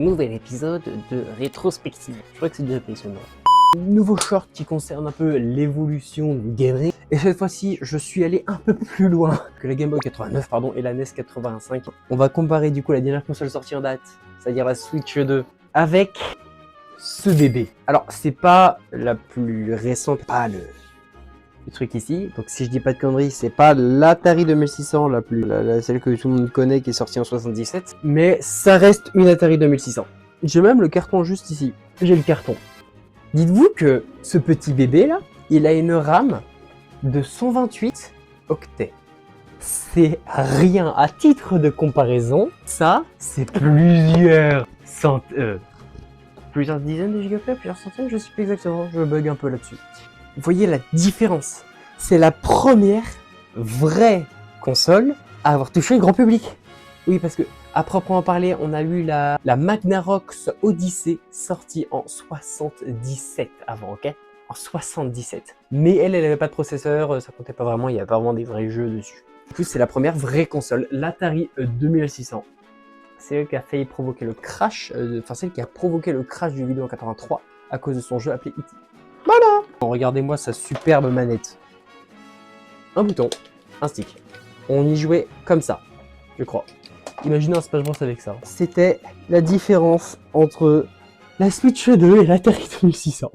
Nouvel épisode de rétrospective. Je crois que c'est déjà payé ce nom. Nouveau short qui concerne un peu l'évolution du gameplay. Et cette fois-ci, je suis allé un peu plus loin que la Game Boy 89 et la NES 85. On va comparer du coup la dernière console sortie en date, c'est-à-dire la Switch 2, avec ce bébé. Alors, c'est pas la plus récente, pas le truc ici. Donc si je dis pas de conneries, c'est pas l'Atari 2600, celle que tout le monde connaît qui est sortie en 77, mais ça reste une Atari 2600. J'ai même le carton juste ici. J'ai le carton. Dites-vous que ce petit bébé là, il a une RAM de 128 octets. C'est rien. À titre de comparaison, ça, c'est plusieurs dizaines de gigaoctets, plusieurs centaines, je sais plus exactement, je bug un peu là-dessus. Vous voyez la différence. C'est la première vraie console à avoir touché le grand public. Oui, parce que à proprement parler, on a eu la Magnavox Odyssey sortie en 77 avant, ok? En 77. Mais elle avait pas de processeur, ça comptait pas vraiment, il y avait pas vraiment des vrais jeux dessus. Du coup, c'est la première vraie console, l'Atari 2600. C'est elle qui a failli provoquer le crash, celle qui a provoqué le crash du vidéo en 83 à cause de son jeu appelé E.T. Voilà! Regardez-moi sa superbe manette. Un bouton, un stick. On y jouait comme ça, je crois. Imaginez un Smash Bros avec ça. C'était la différence entre la Switch 2 et l'Atari 2600.